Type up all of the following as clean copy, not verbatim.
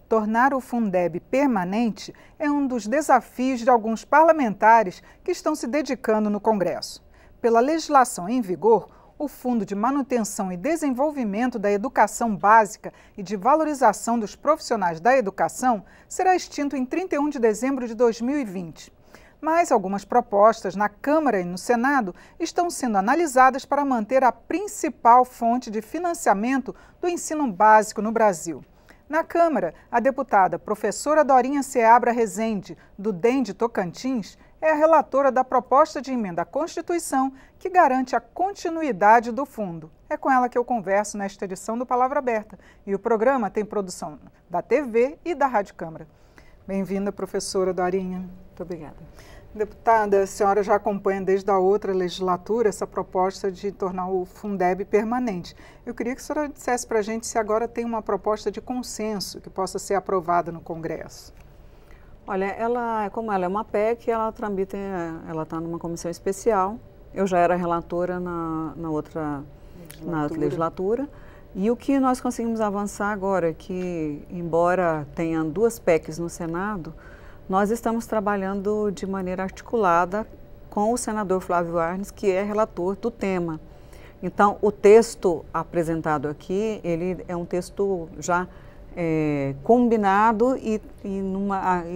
Tornar o Fundeb permanente é um dos desafios de alguns parlamentares que estão se dedicando no Congresso. Pela legislação em vigor, o Fundo de Manutenção e Desenvolvimento da Educação Básica e de Valorização dos Profissionais da Educação será extinto em 31 de dezembro de 2020. Mas algumas propostas na Câmara e no Senado estão sendo analisadas para manter a principal fonte de financiamento do ensino básico no Brasil. Na Câmara, a deputada professora Dorinha Seabra Rezende, do DEM de Tocantins, é a relatora da proposta de emenda à Constituição que garante a continuidade do fundo. É com ela que eu converso nesta edição do Palavra Aberta. E o programa tem produção da TV e da Rádio Câmara. Bem-vinda, professora Dorinha. Muito obrigada. Deputada, a senhora já acompanha desde a outra legislatura essa proposta de tornar o Fundeb permanente. Eu queria que a senhora dissesse para a gente se agora tem uma proposta de consenso que possa ser aprovada no Congresso. Olha, como ela é uma PEC, ela está numa comissão especial. Eu já era relatora na outra legislatura. E o que nós conseguimos avançar agora é que, embora tenha duas PECs no Senado, nós estamos trabalhando de maneira articulada com o senador Flávio Arnes, que é relator do tema. Então, o texto apresentado aqui, ele é um texto já combinado e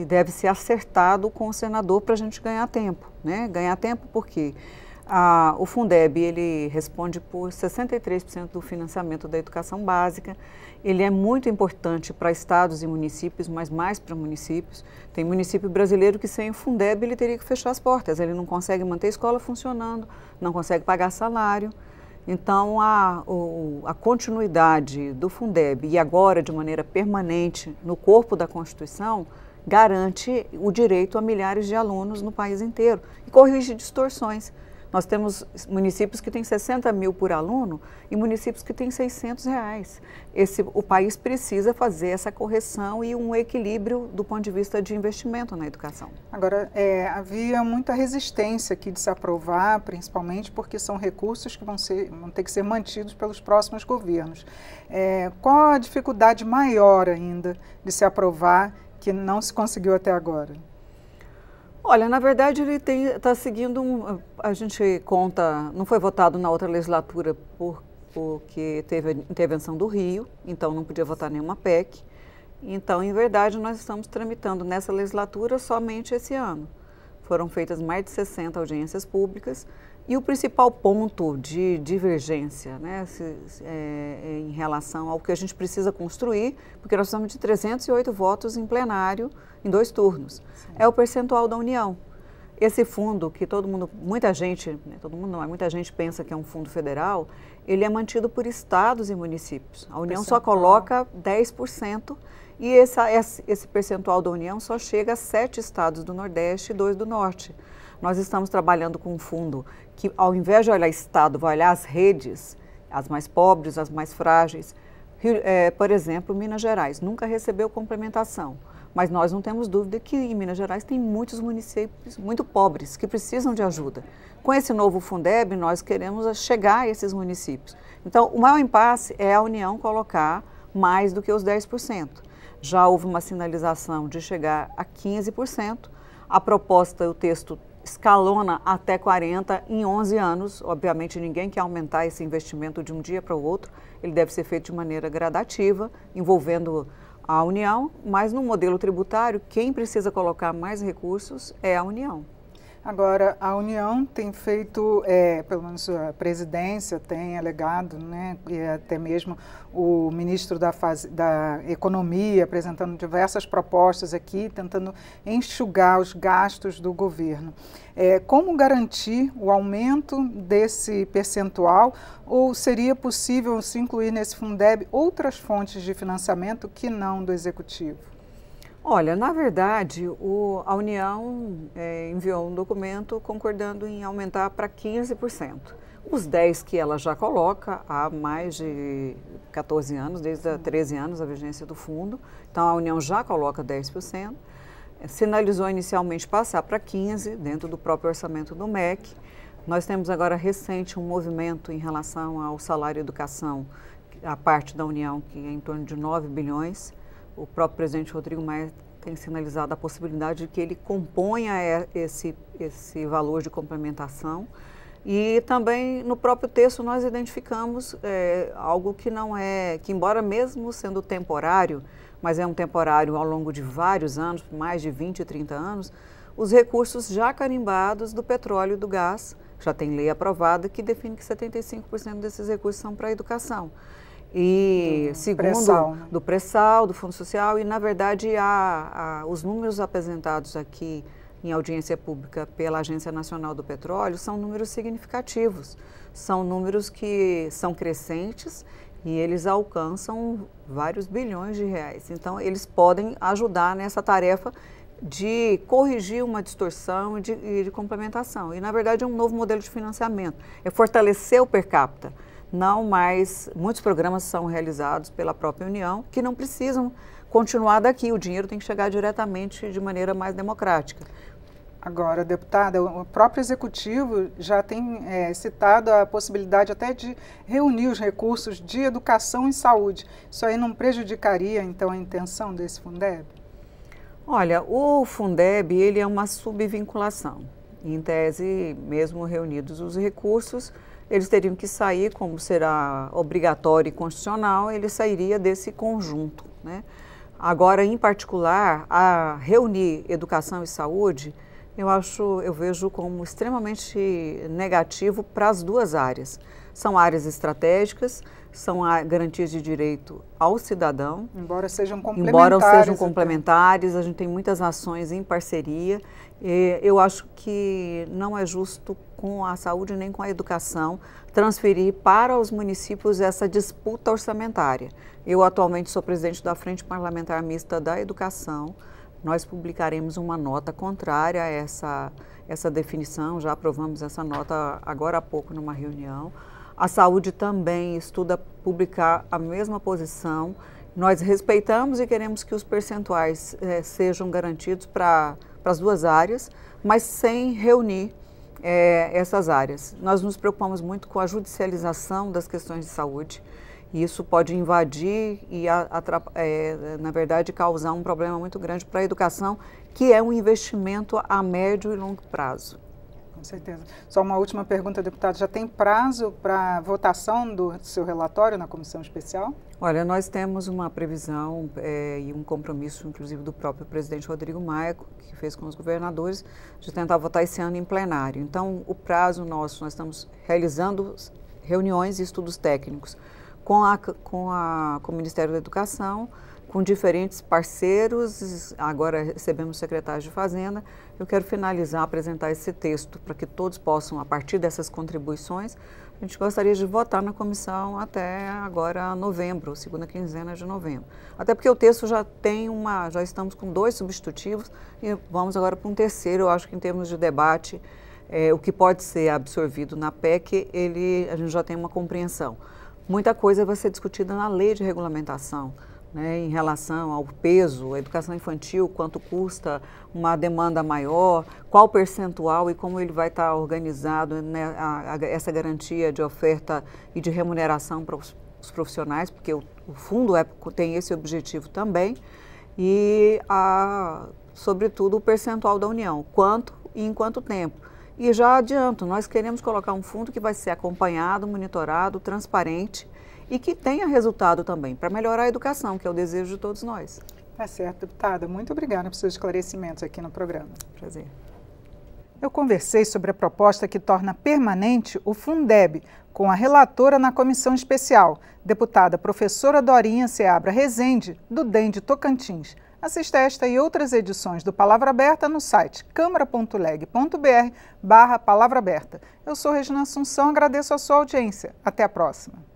deve ser acertado com o senador para a gente ganhar tempo, né? Ganhar tempo porque o Fundeb, ele responde por 63% do financiamento da educação básica. Ele é muito importante para estados e municípios, mas mais para municípios. Tem município brasileiro que sem o Fundeb ele teria que fechar as portas, ele não consegue manter a escola funcionando, não consegue pagar salário. Então, a continuidade do Fundeb e agora de maneira permanente no corpo da Constituição garante o direito a milhares de alunos no país inteiro e corrige distorções. Nós temos municípios que têm 60 mil por aluno e municípios que têm R$600. O país precisa fazer essa correção e um equilíbrio do ponto de vista de investimento na educação. Agora, havia muita resistência aqui de se aprovar, principalmente porque são recursos que vão ter que ser mantidos pelos próximos governos. Qual a dificuldade maior ainda de se aprovar que não se conseguiu até agora? Olha, na verdade ele está seguindo, a gente conta, não foi votado na outra legislatura porque teve a intervenção do Rio, então não podia votar nenhuma PEC. Então, em verdade, nós estamos tramitando nessa legislatura somente esse ano. Foram feitas mais de 60 audiências públicas e o principal ponto de divergência, né, em relação ao que a gente precisa construir, porque nós estamos de 308 votos em plenário em 2 turnos, é o percentual da União. Esse fundo que muita gente pensa que é um fundo federal, ele é mantido por estados e municípios. A União só coloca 10% e esse percentual da União só chega a 7 estados do Nordeste e 2 do Norte. Nós estamos trabalhando com um fundo que, ao invés de olhar estado, vai olhar as redes, as mais pobres, as mais frágeis. Por exemplo, Minas Gerais nunca recebeu complementação, mas nós não temos dúvida que em Minas Gerais tem muitos municípios muito pobres que precisam de ajuda. Com esse novo Fundeb, nós queremos chegar a esses municípios. Então, o maior impasse é a União colocar mais do que os 10%. Já houve uma sinalização de chegar a 15%. A proposta, o texto escalona até 40% em 11 anos. Obviamente, ninguém quer aumentar esse investimento de um dia para o outro. Ele deve ser feito de maneira gradativa, envolvendo a União, mas no modelo tributário, quem precisa colocar mais recursos é a União. Agora, a União tem feito, pelo menos a presidência tem alegado, né, e até mesmo o ministro da Economia apresentando diversas propostas aqui, tentando enxugar os gastos do governo. Como garantir o aumento desse percentual ou seria possível se incluir nesse Fundeb outras fontes de financiamento que não do Executivo? Olha, na verdade, a União enviou um documento concordando em aumentar para 15%. Os 10% que ela já coloca há mais de 14 anos, desde 13 anos a vigência do fundo. Então, a União já coloca 10%. Sinalizou inicialmente passar para 15% dentro do próprio orçamento do MEC. Nós temos agora recente um movimento em relação ao salário e educação, a parte da União, que é em torno de 9 bilhões. o próprio presidente Rodrigo Maia tem sinalizado a possibilidade de que ele componha esse valor de complementação. E também no próprio texto nós identificamos algo que não é, que embora mesmo sendo temporário, mas é um temporário ao longo de vários anos, mais de 20, 30 anos, os recursos já carimbados do petróleo e do gás, já tem lei aprovada que define que 75% desses recursos são para a educação. E segundo do pré-sal, do Fundo Social, e na verdade os números apresentados aqui em audiência pública pela Agência Nacional do Petróleo são números significativos, são números que são crescentes e eles alcançam vários bilhões de reais. Então, eles podem ajudar nessa tarefa de corrigir uma distorção e de complementação. E, na verdade, é um novo modelo de financiamento, é fortalecer o per capita. Não mais, muitos programas são realizados pela própria União que não precisam continuar daqui, o dinheiro tem que chegar diretamente de maneira mais democrática. Agora, deputada, o próprio Executivo já tem citado a possibilidade até de reunir os recursos de educação e saúde. Isso aí não prejudicaria, então, a intenção desse Fundeb? Olha, o Fundeb, ele é uma subvinculação. Em tese, mesmo reunidos os recursos, eles teriam que sair, como será obrigatório e constitucional, ele sairia desse conjunto, né? Agora, em particular, a reunir educação e saúde, eu vejo como extremamente negativo para as duas áreas. São áreas estratégicas, são garantias de direito ao cidadão. Embora sejam complementares. A gente tem muitas ações em parceria. Eu acho que não é justo com a saúde nem com a educação transferir para os municípios essa disputa orçamentária. Eu atualmente sou presidente da Frente Parlamentar Mista da Educação. Nós publicaremos uma nota contrária a essa definição, já aprovamos essa nota agora há pouco numa reunião. A saúde também estuda publicar a mesma posição. Nós respeitamos e queremos que os percentuais sejam garantidos para as duas áreas, mas sem reunir essas áreas. Nós nos preocupamos muito com a judicialização das questões de saúde. E isso pode invadir e, na verdade, causar um problema muito grande para a educação, que é um investimento a médio e longo prazo. Com certeza. Só uma última pergunta, deputado. Já tem prazo para votação do seu relatório na comissão especial? Olha, nós temos uma previsão e um compromisso, inclusive, do próprio presidente Rodrigo Maia, que fez com os governadores, de tentar votar esse ano em plenário. Então, o prazo nosso, nós estamos realizando reuniões e estudos técnicos com o Ministério da Educação, com diferentes parceiros, agora recebemos o secretário de Fazenda. Eu quero finalizar, apresentar esse texto para que todos possam, a partir dessas contribuições, a gente gostaria de votar na comissão até agora novembro, segunda quinzena de novembro. Até porque o texto já estamos com 2 substitutivos e vamos agora para um terceiro. Eu acho que em termos de debate, o que pode ser absorvido na PEC, a gente já tem uma compreensão. Muita coisa vai ser discutida na lei de regulamentação, né, em relação ao peso, a educação infantil, quanto custa uma demanda maior, qual percentual e como ele vai estar organizado, né, essa garantia de oferta e de remuneração para os profissionais, porque o fundo tem esse objetivo também, e, sobretudo, o percentual da União, quanto e em quanto tempo. E já adianto, nós queremos colocar um fundo que vai ser acompanhado, monitorado, transparente e que tenha resultado também para melhorar a educação, que é o desejo de todos nós. Tá certo, deputada. Muito obrigada pelos seus esclarecimentos aqui no programa. Prazer. Eu conversei sobre a proposta que torna permanente o Fundeb com a relatora na comissão especial, deputada professora Dorinha Seabra Rezende, do DEM de Tocantins. Assista esta e outras edições do Palavra Aberta no site câmara.leg.br/Palavra Aberta. Eu sou Regina Assunção, agradeço a sua audiência. Até a próxima.